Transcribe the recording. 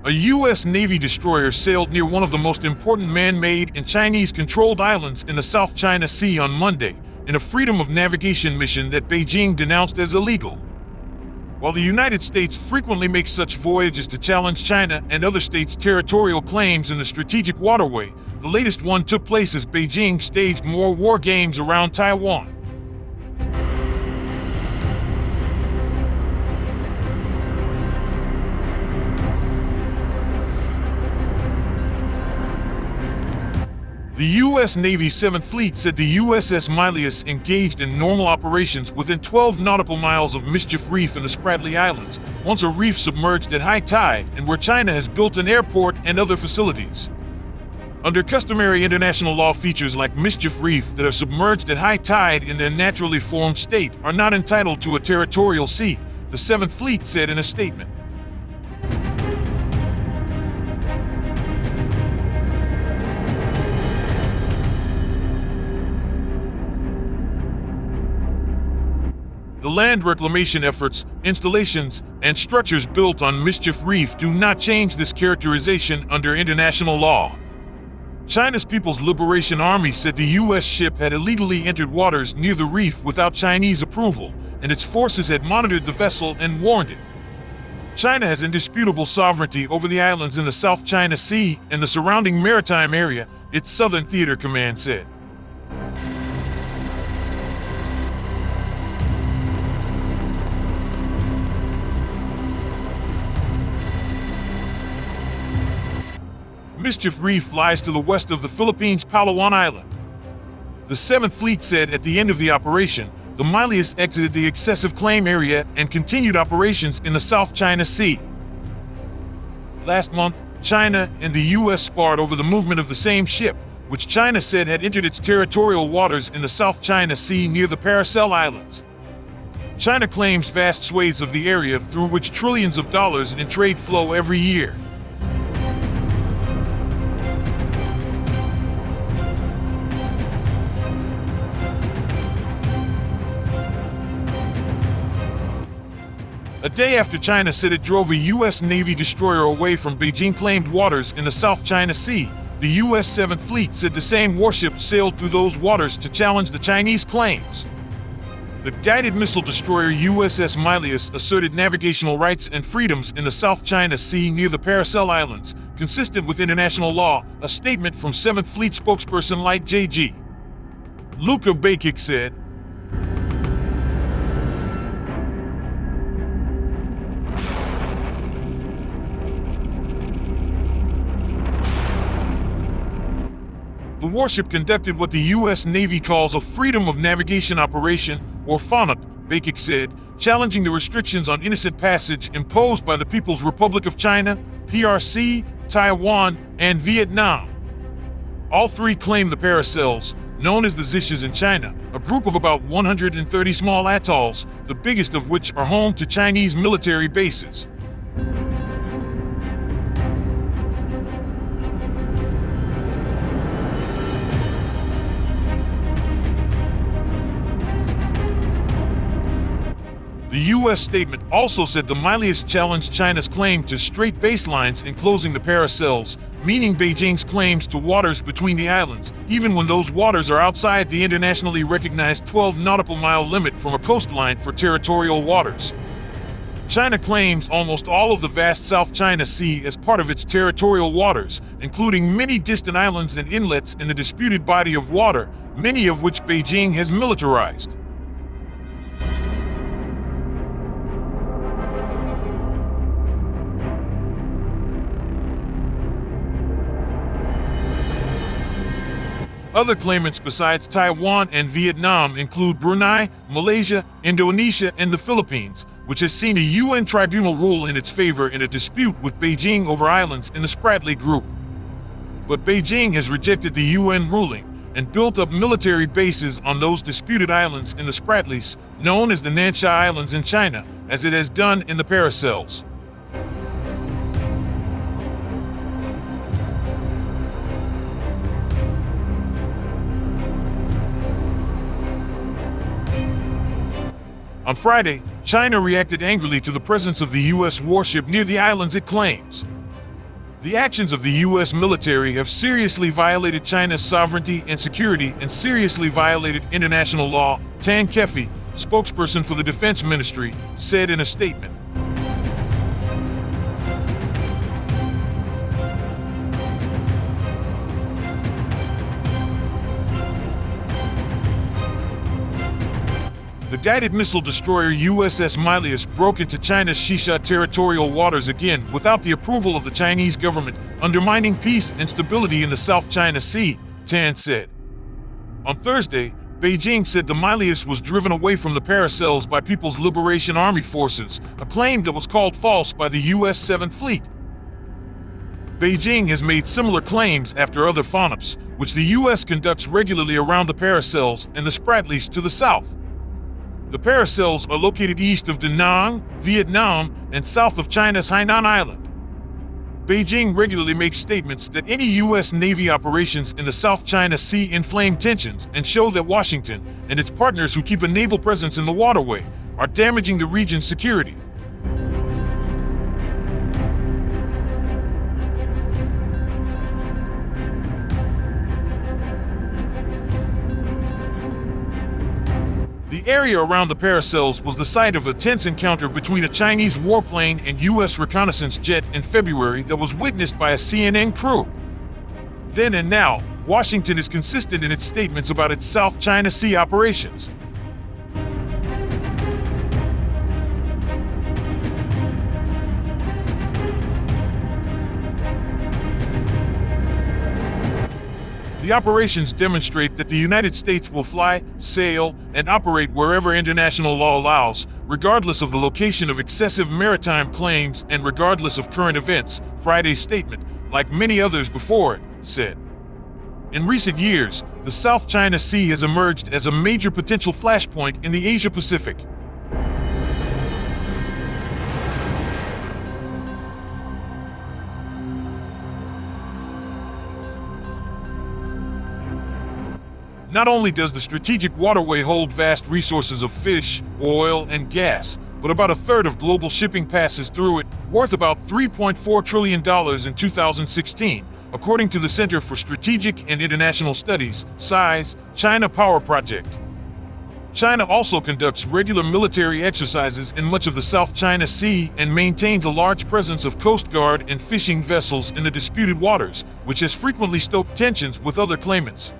A U.S. Navy destroyer sailed near one of the most important man-made and Chinese-controlled islands in the South China Sea on Monday, in a freedom of navigation mission that Beijing denounced as illegal. While the United States frequently makes such voyages to challenge China and other states' territorial claims in the strategic waterway, the latest one took place as Beijing staged more war games around Taiwan. The U.S. Navy's 7th Fleet said the USS Milius engaged in normal operations within 12 nautical miles of Mischief Reef in the Spratly Islands, once a reef submerged at high tide and where China has built an airport and other facilities. Under customary international law, features like Mischief Reef that are submerged at high tide in their naturally formed state are not entitled to a territorial sea, the 7th Fleet said in a statement. The land reclamation efforts, installations, and structures built on Mischief Reef do not change this characterization under international law. China's People's Liberation Army said the U.S. ship had illegally entered waters near the reef without Chinese approval, and its forces had monitored the vessel and warned it. China has indisputable sovereignty over the islands in the South China Sea and the surrounding maritime area, its Southern Theater Command said. Mischief Reef lies to the west of the Philippines' Palawan Island. The 7th Fleet said at the end of the operation, the Milius exited the excessive claim area and continued operations in the South China Sea. Last month, China and the U.S. sparred over the movement of the same ship, which China said had entered its territorial waters in the South China Sea near the Paracel Islands. China claims vast swathes of the area through which trillions of dollars in trade flow every year. A day after China said it drove a U.S. Navy destroyer away from Beijing-claimed waters in the South China Sea, the U.S. 7th Fleet said the same warship sailed through those waters to challenge the Chinese claims. The guided missile destroyer USS Milius asserted navigational rights and freedoms in the South China Sea near the Paracel Islands, consistent with international law, a statement from 7th Fleet spokesperson Light J.G. Luca Bakic said. The warship conducted what the U.S. Navy calls a Freedom of Navigation Operation, or FONOP, Bakic said, challenging the restrictions on innocent passage imposed by the People's Republic of China, PRC, Taiwan, and Vietnam. All three claim the Paracels, known as the Zishes in China, a group of about 130 small atolls, the biggest of which are home to Chinese military bases. The U.S. statement also said the Milius challenged China's claim to straight baselines enclosing the Paracels, meaning Beijing's claims to waters between the islands, even when those waters are outside the internationally recognized 12 nautical mile limit from a coastline for territorial waters. China claims almost all of the vast South China Sea as part of its territorial waters, including many distant islands and inlets in the disputed body of water, many of which Beijing has militarized. Other claimants besides Taiwan and Vietnam include Brunei, Malaysia, Indonesia, and the Philippines, which has seen a UN tribunal rule in its favor in a dispute with Beijing over islands in the Spratly Group. But Beijing has rejected the UN ruling and built up military bases on those disputed islands in the Spratlys, known as the Nansha Islands in China, as it has done in the Paracels. On Friday, China reacted angrily to the presence of the U.S. warship near the islands it claims. The actions of the U.S. military have seriously violated China's sovereignty and security and seriously violated international law, Tan Kefi, spokesperson for the Defense Ministry, said in a statement. The guided missile destroyer USS Milius broke into China's Shisha territorial waters again without the approval of the Chinese government, undermining peace and stability in the South China Sea, Tan said. On Thursday, Beijing said the Milius was driven away from the Paracels by People's Liberation Army forces, a claim that was called false by the U.S. 7th Fleet. Beijing has made similar claims after other FONOPs, which the U.S. conducts regularly around the Paracels and the Spratlys to the south. The Paracels are located east of Da Nang, Vietnam, and south of China's Hainan Island. Beijing regularly makes statements that any U.S. Navy operations in the South China Sea inflame tensions and show that Washington and its partners who keep a naval presence in the waterway are damaging the region's security. The area around the Paracels was the site of a tense encounter between a Chinese warplane and U.S. reconnaissance jet in February that was witnessed by a CNN crew. Then and now, Washington is consistent in its statements about its South China Sea operations. The operations demonstrate that the United States will fly, sail, and operate wherever international law allows, regardless of the location of excessive maritime claims and regardless of current events, Friday's statement, like many others before it, said. In recent years, the South China Sea has emerged as a major potential flashpoint in the Asia-Pacific. Not only does the strategic waterway hold vast resources of fish, oil, and gas, but about a third of global shipping passes through it, worth about $3.4 trillion in 2016, according to the Center for Strategic and International Studies, SI's, China Power Project. China also conducts regular military exercises in much of the South China Sea and maintains a large presence of Coast Guard and fishing vessels in the disputed waters, which has frequently stoked tensions with other claimants.